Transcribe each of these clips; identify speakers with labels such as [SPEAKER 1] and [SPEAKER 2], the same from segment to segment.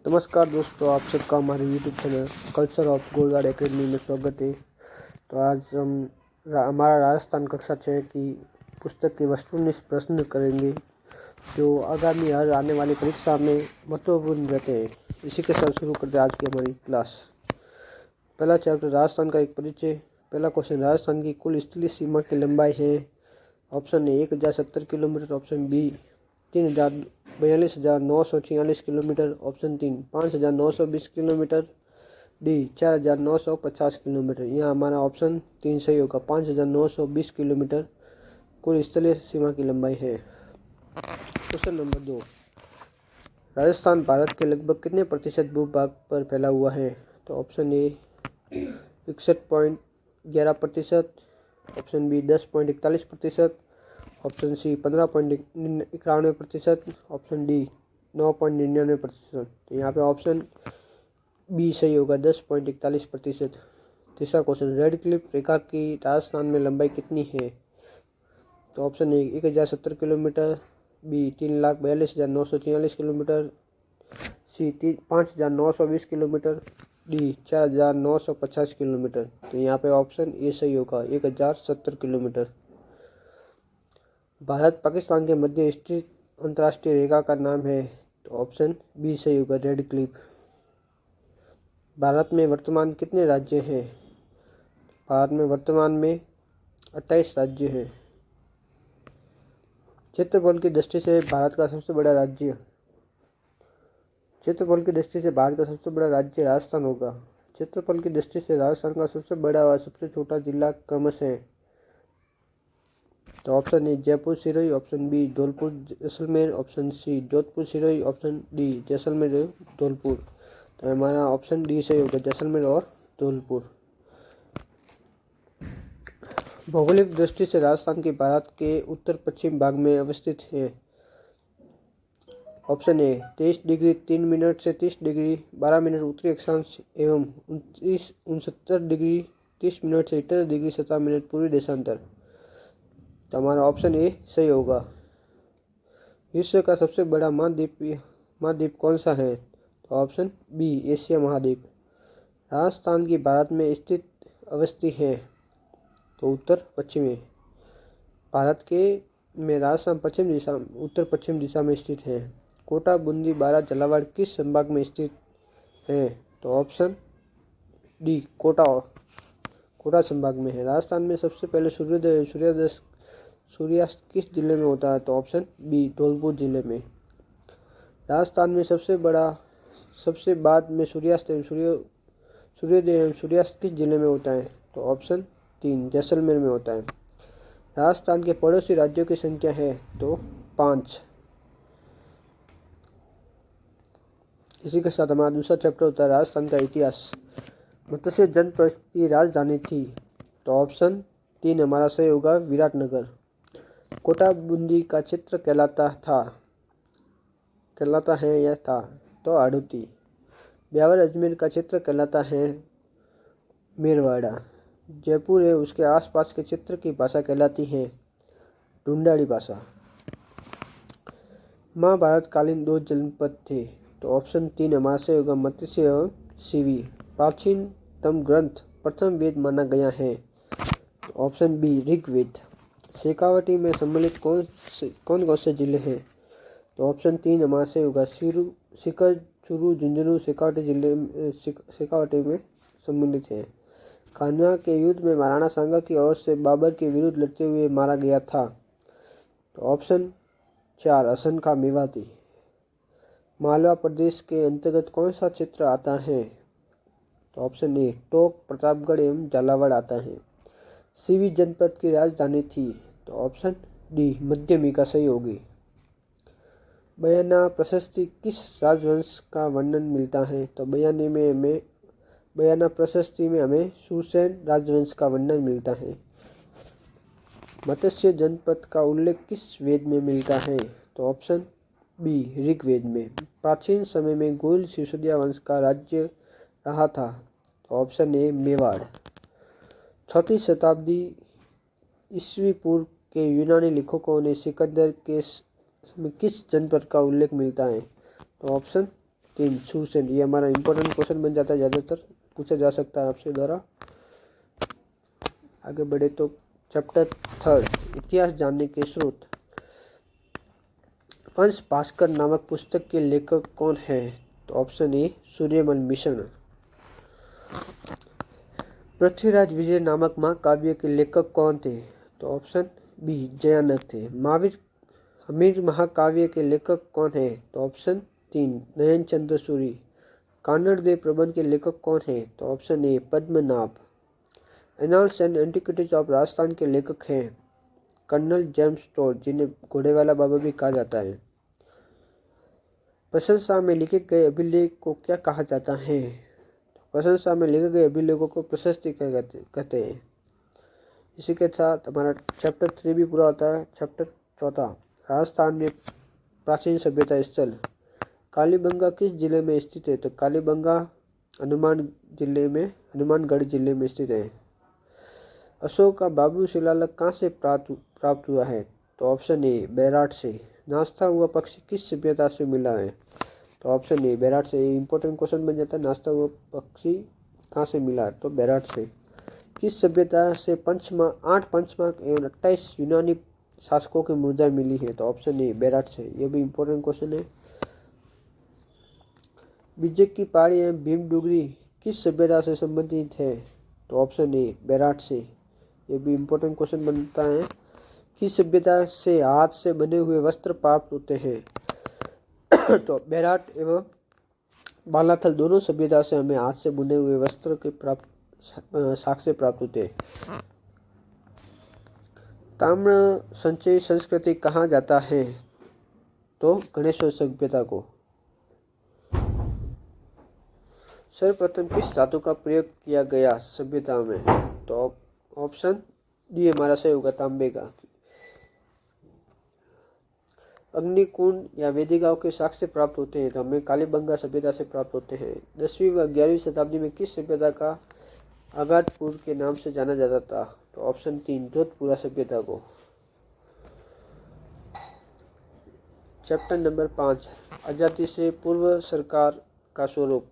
[SPEAKER 1] नमस्कार दोस्तों, आप सबका हमारे YouTube channel culture of Golwad academy में स्वागत है। तो आज हम हमारा राजस्थान कक्षा 6 की पुस्तक की वस्तुनिष्ठ प्रश्न करेंगे जो आगामी हर आने वाली परीक्षा में महत्वपूर्ण रहते हैं। इसी के साथ शुरू करते हैं आज की हमारी क्लास। पहला चैप्टर राजस्थान का एक परिचय। पहला क्वेश्चन, राजस्थान की कुल स्थलीय सीमा की लंबाई है। Option A 1070 kilometre, option B 3,42,946 kilometre, option 3 5,920 kilometre, D 4,950 kilometre. यहाँ हमारा ऑप्शन 3 सही होगा। 5,920 किलोमीटर कुल स्थलीय सीमा की लंबाई है। क्वेश्चन नंबर 2, राजस्थान भारत के लगभग कितने प्रतिशत भूभाग पर फैला हुआ है? तो option A 61.11%, option B 10.41%, option C 15.91%, option D 9.99%। तो यहाँ पे ऑप्शन बी सही होगा, 10.41%। तीसरा क्वेश्चन, रेड क्लिफ रेखा की राजस्थान में लंबाई कितनी है? तो option A 1070 kilometre, B 3,42,946 kilometre, C 5,920 kilometre, D 4,950 kilometre. तो यहाँ पे ऑप्शन ए सही होगा, 1,070 किलोमीटर। भारत पाकिस्तान के मध्य स्थित अंतर्राष्ट्रीय रेखा का नाम है? तो ऑप्शन बी सही होगा, रेड क्लिफ। भारत में वर्तमान कितने राज्य हैं? भारत में वर्तमान में 28 राज्य हैं। क्षेत्रफल की दृष्टि से भारत का सबसे बड़ा राज्य राजस्थान होगा। क्षेत्रफल की दृष्टि से राजस्थान का सबसे बड़ा और सबसे छोटा जिला क्रमशः है। तो option A Jaipur Sirohi, option B Dholpur Jaisalmer, option C Jodhpur Sirohi, option D Jaisalmer Dholpur. तो हमारा ऑप्शन डी सही होगा, जैसलमेर और धौलपुर। भौगोलिक दृष्टि से राजस्थान की भारत के उत्तर पश्चिम भाग में अवस्थित है। ऑप्शन ए 23 डिग्री 3 मिनट से 30 डिग्री 12 मिनट उत्तरी अक्षांश एवं 69 डिग्री 30 मिनट से 78 डिग्री 17 मिनट पूर्वी देशांतर। तो हमारा ऑप्शन ए सही होगा। विश्व का सबसे बड़ा महाद्वीप कौन सा है? तो ऑप्शन बी एशिया महाद्वीप। राजस्थान की भारत में स्थित अवस्थी है? तो उत्तर पश्चिमी। भारत के में राजस्थान उत्तर पश्चिम दिशा में स्थित है। कोटा, बूंदी, बारां, झालावाड़ किस संभाग में स्थित है? तो ऑप्शन डी कोटा संभाग में है। राजस्थान में सबसे पहले सूर्यास्त किस जिले में होता है? तो ऑप्शन बी धौलपुर जिले में। राजस्थान में सबसे बाद में सूर्योदय एवं सूर्यास्त किस जिले में होता है? तो ऑप्शन 3 जैसलमेर में होता है। राजस्थान के पड़ोसी राज्यों की संख्या है? तो 5। इसी के साथ हमारा दूसरा चैप्टर होता है राजस्थान का इतिहास। मत्स्य जनपद की राजधानी थी? तो ऑप्शन 3 हमारा सही होगा, विराटनगर। कोटा बूंदी का क्षेत्र कहलाता है या था? तो हाड़ौती। ब्यावर अजमेर का क्षेत्र कहलाता है मेरवाड़ा। जयपुर है उसके आसपास के क्षेत्र की भाषा कहलाती है ढूंढाड़ी भाषा। महाभारत कालीन 2 जनपद थे? तो ऑप्शन 3 हमारा सही होगा, मत्स्य एवं सीवी। प्राचीनतम ग्रंथ प्रथम वेद माना गया है? तो ऑप्शन बी ऋग्वेद। शेखावटी में सम्मिलित कौन से जिले हैं? तो ऑप्शन 3 हमारा सही होगा, सीकर, चूरू, झुंझुनू शेखावटी में सम्मिलित है। खानवा के युद्ध में महाराणा सांगा की ओर से बाबर के विरुद्ध लड़ते हुए मारा गया था? तो ऑप्शन 4 हसन खां मेवाती। मालवा प्रदेश के अंतर्गत कौन सा क्षेत्र आता है? तो ऑप्शन ए टोंक, प्रतापगढ़ एवं झालावाड़ आता है। सीवी जनपद की राजधानी थी? तो ऑप्शन डी मध्यमिका सही होगी। बयाना प्रशस्ति किस राजवंश का वर्णन मिलता है? तो बयाना प्रशस्ति में हमें सुसेन राजवंश का वर्णन मिलता है। मत्स्य जनपद का उल्लेख किस वेद में मिलता है? तो ऑप्शन बी ऋग्वेद में। प्राचीन समय में गोल सिसोदिया वंश का राज्य रहा था? तो ऑप्शन ए मेवाड़। 4वीं शताब्दी ईस्वी पूर्व के यूनानी लेखकों ने सिकंदर के किस जनपद का उल्लेख मिलता है? तो ऑप्शन 3 सूरसेन। ये हमारा इंपॉर्टेंट क्वेश्चन बन जाता है, ज़्यादातर पूछा जा सकता है आपसे द्वारा। आगे बढ़े तो चैप्टर 3 इतिहास जानने के स्रोत। वंश भास्कर नामक पुस्तक के लेखक कौन है? तो ऑप्शन ए सूर्यमल मिश्र। पृथ्वीराज विजय नामक महाकाव्य के लेखक कौन थे? तो ऑप्शन बी जयानक थे। महावीर हमीर महाकाव्य के लेखक कौन है? तो ऑप्शन 3 नयन चंद्र सूरी। कान्नड़ देव प्रबंध के लेखक कौन है? तो option A Padmanabh. Annals and antiquities of Rajasthan के लेखक हैं कर्नल जेम्स टोड, जिन्हें घोड़ेवाला बाबा भी कहा जाता है। प्रशंसा में लिखे गए अभिलेख को क्या कहा जाता है? प्रशंसा में लिखे गए अभिलेखों को प्रशस्ति कहते हैं। इसी के साथ हमारा चैप्टर 3 भी पूरा होता है। चैप्टर 4 राजस्थान में प्राचीन सभ्यता स्थल। कालीबंगा किस जिले में स्थित है? तो कालीबंगा हनुमानगढ़ जिले में स्थित है। अशोक का बाबरू शिलालेख कहाँ से प्राप्त हुआ है? तो ऑप्शन ए बैराट से। नाश्ता हुआ पक्षी किस सभ्यता से मिला है? तो ऑप्शन ए बैराट से। इंपॉर्टेंट क्वेश्चन बन जाता है, नाश्ता हुआ पक्षी कहाँ से मिला है? तो बैराट से। किस सभ्यता से 8 पंचमांक एवं 28 यूनानी शासकों की मुद्रा मिली है? तो ऑप्शन ए बैराट से। यह भी इंपॉर्टेंट क्वेश्चन है। बिजक की पहाड़ी एवं भीमडुगरी किस सभ्यता से संबंधित है? तो ऑप्शन ए बैराट से। यह भी इंपॉर्टेंट क्वेश्चन बनता है। किस सभ्यता से हाथ से बने हुए वस्त्र प्राप्त होते हैं? तो बैराट एवं बालाथल दोनों सभ्यता से हमें हाथ से बुने हुए वस्त्र के साक्ष्य प्राप्त होते हैं। ताम्र संचयी संस्कृति कहाँ जाता है? तो गणेश्वर सभ्यता को। सर्वप्रथम किस धातु का प्रयोग किया गया सभ्यता में? तो ऑप्शन डी हमारा सही होगा, तांबे का। अग्निकुंड या वेदिकाओं के साक्ष्य प्राप्त होते हैं तो हमें कालीबंगा सभ्यता से प्राप्त होते हैं। 10वीं व 11वीं शताब्दी में किस सभ्यता का आगातपुर के नाम से जाना जाता था? तो ऑप्शन 3 जोधपुरा सभ्यता को। चैप्टर नंबर 5 आजादी से पूर्व सरकार का स्वरूप।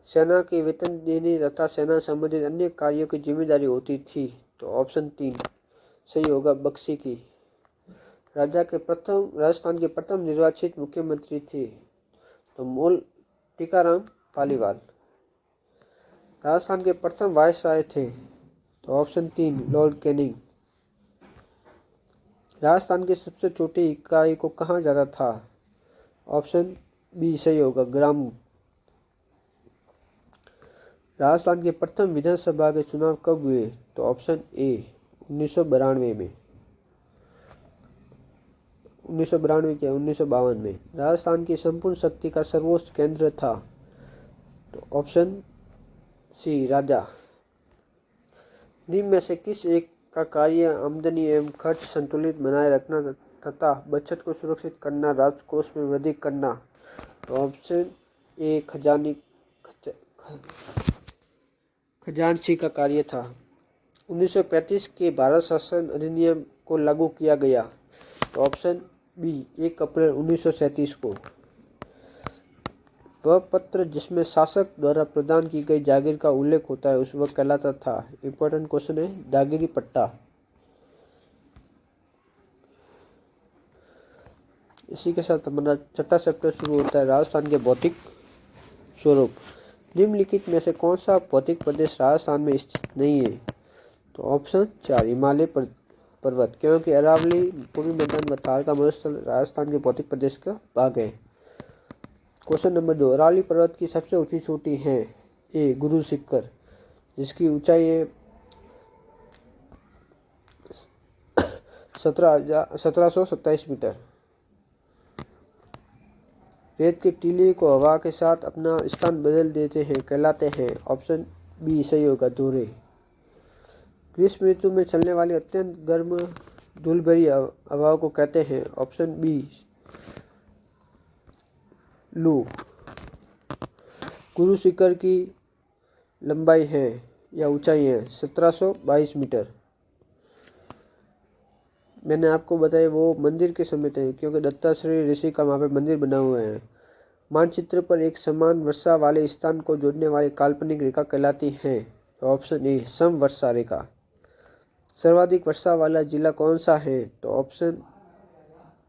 [SPEAKER 1] सेना के वेतन देने तथा सेना संबंधित अन्य कार्यों की जिम्मेदारी होती थी। तो ऑप्शन 3 सही होगा, बख्शी की। राजस्थान के प्रथम निर्वाचित मुख्यमंत्री थे तो मोल टीकाराम पालीवाल। राजस्थान के प्रथम वायसराय थे तो ऑप्शन 3 लॉर्ड कैनिंग। राजस्थान की सबसे छोटी इकाई को कहा जाता था? ऑप्शन बी सही होगा, ग्राम। राजस्थान के प्रथम विधानसभा के चुनाव कब हुए? तो ऑप्शन ए 1992 में। 1992 क्या 1952 में। राजस्थान की संपूर्ण शक्ति का सर्वोच्च केंद्र था तो ऑप्शन सी राजा। निम्न में से किस एक का कार्य आमदनी एवं खर्च संतुलित बनाए रखना तथा बचत को सुरक्षित करना, राजकोष में वृद्धि करना? तो ऑप्शन ए खजांची का कार्य था। 1935 के भारत शासन अधिनियम को लागू किया गया तो ऑप्शन बी 1 अप्रैल 1937 को। वह पत्र जिसमें शासक द्वारा प्रदान की गई जागीर का उल्लेख होता है उस वह कहलाता था। इंपॉर्टेंट क्वेश्चन है, जागीरी पट्टा। इसी के साथ हमारा छठा चैप्टर शुरू होता है, राजस्थान के भौतिक स्वरूप। निम्नलिखित में से कौन सा भौतिक प्रदेश राजस्थान में स्थित नहीं है? तो ऑप्शन 4 हिमालय पर्वत, क्योंकि अरावली, पूर्वी मैदान व थार का मरुस्थल राजस्थान के भौतिक प्रदेश का भाग है। क्वेश्चन नंबर 2 अरावली पर्वत की सबसे ऊंची चोटी है? ए गुरु शिखर, जिसकी ऊंचाई है 1727 मीटर। रेत के टीले को हवा के साथ अपना स्थान बदल देते हैं कहलाते हैं। ऑप्शन बी सही होगा, धोरे। ग्रीष्म ऋतु में चलने वाली अत्यंत गर्म धूल भरी हवाओं को कहते हैं। ऑप्शन बी लू। गुरु शिखर की लंबाई है या ऊंचाई है 1722 मीटर। मैंने आपको बताया वो मंदिर के समेत है क्योंकि दत्ताश्रेय ऋषि का वहाँ पे मंदिर बना हुआ है। मानचित्र पर एक समान वर्षा वाले स्थान को जोड़ने वाली काल्पनिक रेखा कहलाती है? तो ऑप्शन ए समवर्षा रेखा। सर्वाधिक वर्षा वाला जिला कौन सा है? तो ऑप्शन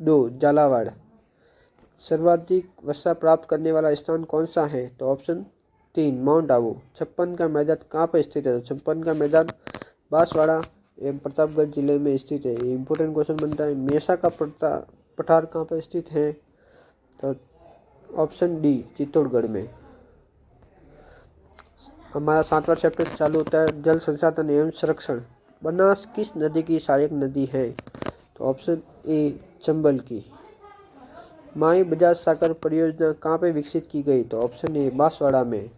[SPEAKER 1] 2 झालावाड़। सर्वाधिक वर्षा प्राप्त करने वाला स्थान कौन सा है? तो ऑप्शन 3 माउंट आबू। छप्पन का मैदान कहाँ पर स्थित है? तो छप्पन का मैदान बांसवाड़ा एवं प्रतापगढ़ जिले में स्थित है। ये इंपॉर्टेंट क्वेश्चन बनता है। मेसा का पठार कहाँ पर स्थित है? तो ऑप्शन डी चित्तौड़गढ़ में। हमारा 7वां चैप्टर चालू होता है जल संसाधन एवं संरक्षण। बनास किस नदी की सहायक नदी है? तो ऑप्शन ए चंबल की। माई बजाज सागर परियोजना कहाँ पे विकसित की गई? तो ऑप्शन ए बांसवाड़ा में।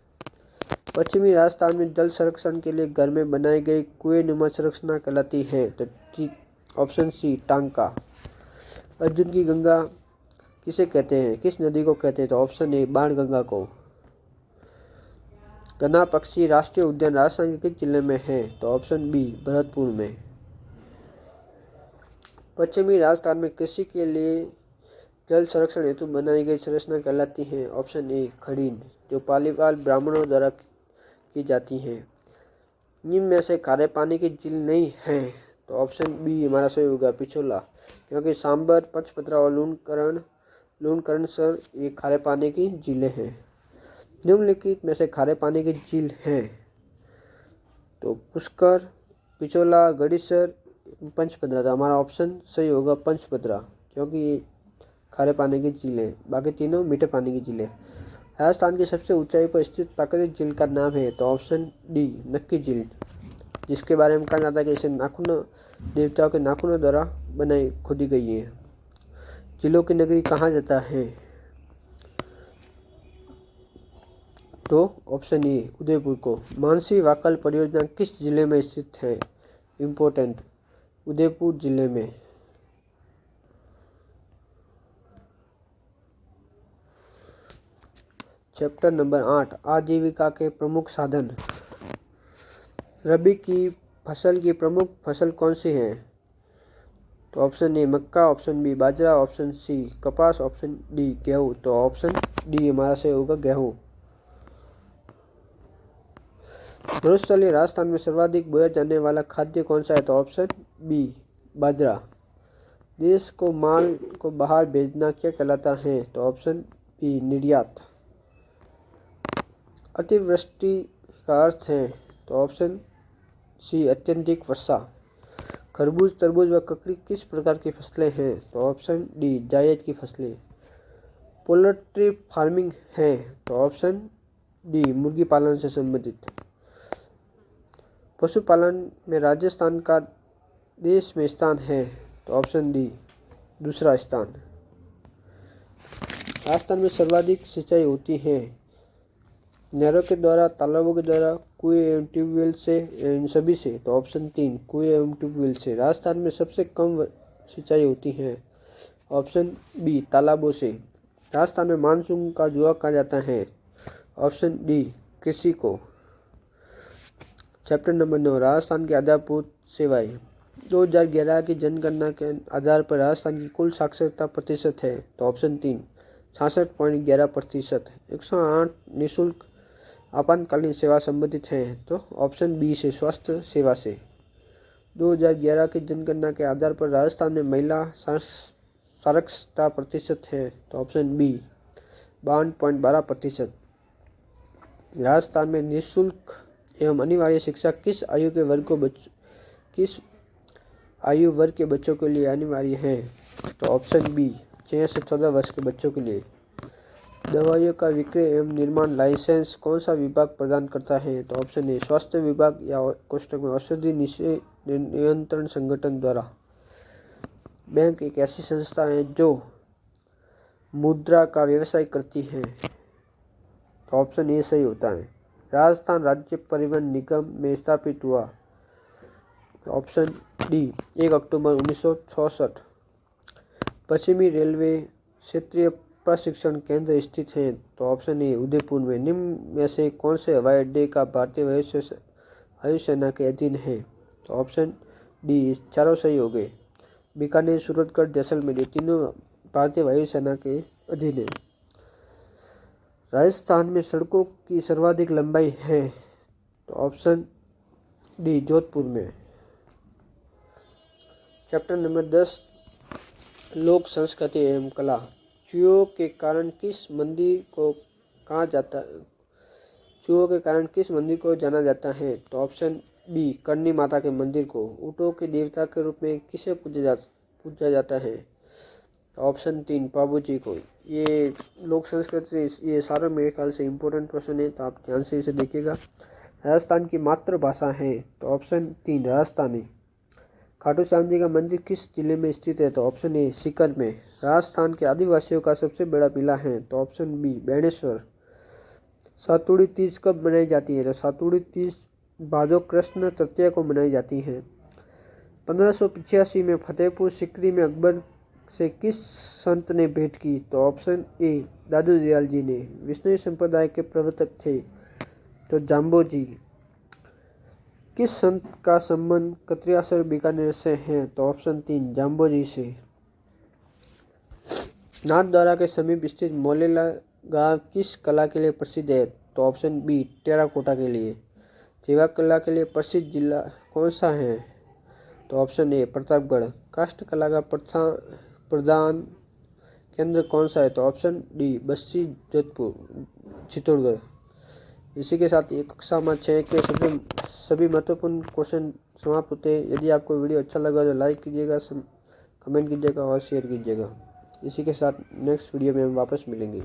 [SPEAKER 1] पश्चिमी राजस्थान में जल संरक्षण के लिए घर में बनाई गई कुएं नुमा संरचना कहलाती है? तो ऑप्शन सी टांका। अर्जुन की गंगा किसे कहते हैं? किस नदी को कहते हैं? तो ऑप्शन ए बाणगंगा को। गन्ना पक्षी राष्ट्रीय उद्यान राजस्थान के किस जिले में है? तो ऑप्शन बी भरतपुर में। पश्चिमी राजस्थान में कृषि के लिए जल संरक्षण हेतु बनाई गई संरचना कहलाती है? ऑप्शन ए खड़ीन, जो पालीवाल ब्राह्मणों द्वारा की जाती है। निम्न में से खारे पानी की झील नहीं है? तो ऑप्शन बी हमारा सही होगा पिछोला, क्योंकि सांबर, पचपदरा और लूणकरणसर ये खारे पानी की झीलें हैं। निम्नलिखित में से खारे पानी की झील हैं? तो पुष्कर, पिछोला, गड़ीसर, पंचपदरा। तो हमारा ऑप्शन सही होगा पंचपदरा, क्योंकि ये खारे पानी की झील है। बाकी तीनों मीठे पानी की झील है। राजस्थान की सबसे ऊंचाई पर स्थित प्राकृतिक झील का नाम है? तो ऑप्शन डी नक्की झील, जिसके बारे में कहा जाता है कि इसे नाखून देवताओं के नाखूनों द्वारा बनाई खोदी गई है। झीलों की नगरी कहाँ जाता है? तो ऑप्शन ए उदयपुर को। मानसी वाकल परियोजना किस जिले में स्थित है? इम्पोर्टेंट, उदयपुर जिले में। चैप्टर नंबर 8 आजीविका के प्रमुख साधन। रबी की फसल की प्रमुख फसल कौन सी है? तो ऑप्शन ए मक्का, ऑप्शन बी बाजरा, ऑप्शन सी कपास, ऑप्शन डी गेहूँ। तो ऑप्शन डी हमारा से होगा गेहूँ। मरुस्थलीय राजस्थान में सर्वाधिक बोया जाने वाला खाद्य कौन सा है? तो ऑप्शन बी बाजरा। देश को माल को बाहर भेजना क्या कहलाता है? तो ऑप्शन बी निर्यात। अतिवृष्टि का अर्थ है? तो ऑप्शन सी अत्यधिक वर्षा। खरबूज, तरबूज व ककड़ी किस प्रकार की फसलें हैं? तो ऑप्शन डी जायद की फसलें। पोल्ट्री फार्मिंग है? तो ऑप्शन डी मुर्गी पालन से संबंधित। पशुपालन में राजस्थान का देश में स्थान है? तो ऑप्शन डी दूसरा स्थान। राजस्थान में सर्वाधिक सिंचाई होती है? नहरों के द्वारा, तालाबों के द्वारा, कुएं एवं ट्यूबवेल से, इन सभी से। तो ऑप्शन 3 कुएं एवं ट्यूबवेल से। राजस्थान में सबसे कम सिंचाई होती है? ऑप्शन बी तालाबों से। राजस्थान में मानसून का जुआ कहा जाता है? ऑप्शन डी कृषि को। चैप्टर नंबर 9 राजस्थान की आधारभूत सेवाएं। 2011 की जनगणना के आधार पर राजस्थान की कुल साक्षरता प्रतिशत है? तो ऑप्शन 3 66.11%। 108 निःशुल्क आपातकालीन सेवा संबंधित हैं? तो ऑप्शन बी से स्वास्थ्य सेवा से। 2011 की जनगणना के आधार पर राजस्थान में महिला साक्षरता प्रतिशत है? तो ऑप्शन बी 52.12%। राजस्थान में निःशुल्क एवं अनिवार्य शिक्षा किस आयु वर्ग के बच्चों के लिए अनिवार्य है? तो ऑप्शन बी 6 से 14 वर्ष के बच्चों के लिए। दवाइयों का विक्रय एवं निर्माण लाइसेंस कौन सा विभाग प्रदान करता है? तो ऑप्शन ए स्वास्थ्य विभाग या कोष्टक में औषधि नियंत्रण संगठन द्वारा। बैंक एक ऐसी संस्था है जो मुद्रा का व्यवसाय करती है? तो ऑप्शन ए सही होता है। राजस्थान राज्य परिवहन निगम में स्थापित हुआ? ऑप्शन डी 1 अक्टूबर 1966। पश्चिमी रेलवे क्षेत्रीय प्रशिक्षण केंद्र स्थित है? तो ऑप्शन ए उदयपुर में। निम्न में से कौन से हवाई अड्डे का भारतीय वायुसेना के अधीन है? तो ऑप्शन डी चारों सही हो गए। बीकानेर, सूरतगढ़, जैसलमेर ये तीनों भारतीय वायुसेना के अधीन है। राजस्थान में सड़कों की सर्वाधिक लंबाई है? तो ऑप्शन डी जोधपुर में। चैप्टर नंबर 10 लोक संस्कृति एवं कला। चूहों के कारण किस मंदिर को कहा जाता है? चूहों के कारण किस मंदिर को जाना जाता है? तो ऑप्शन बी करनी माता के मंदिर को। ऊँटों के देवता के रूप में किसे पूजा जाता है? तो ऑप्शन 3 पाबूजी को। ये लोक संस्कृति, ये सारा मेरे ख्याल से इम्पोर्टेंट क्वेश्चन है, तो आप ध्यान से इसे देखिएगा। राजस्थान की मातृभाषा है? तो ऑप्शन 3 राजस्थानी। खाटू श्याम जी का मंदिर किस जिले में स्थित है? तो ऑप्शन ए सीकर में। राजस्थान के आदिवासियों का सबसे बड़ा मेला है? तो ऑप्शन बी बेणेश्वर। सातुड़ी तीज कब मनाई जाती है? तो सातुड़ी तीज भादो कृष्ण तृतीया को मनाई जाती है। 1585 में फतेहपुर सीकरी में अकबर से किस संत ने भेंट की? तो ऑप्शन ए दादू दयाल जी ने। विष्णु संप्रदाय के प्रवर्तक थे? तो जाम्बो जी। किस संत का संबंध कत्रियासर बीकानेर से है? तो ऑप्शन 3 जाम्बो जी से। नाथद्वारा के समीप स्थित मोलेला गांव किस कला के लिए प्रसिद्ध है? तो ऑप्शन बी टेराकोटा के लिए। सेवा कला के लिए प्रसिद्ध जिला कौन सा है? तो ऑप्शन ए प्रतापगढ़। काष्ठ कला का प्रधान केंद्र कौन सा है? तो ऑप्शन डी बस्सी जोधपुर चित्तौड़गढ़। इसी के साथ ये कक्षा 6 के सभी महत्वपूर्ण क्वेश्चन समाप्त होते हैं। यदि आपको वीडियो अच्छा लगा तो लाइक कीजिएगा, कमेंट कीजिएगा और शेयर कीजिएगा। इसी के साथ नेक्स्ट वीडियो में हम वापस मिलेंगे।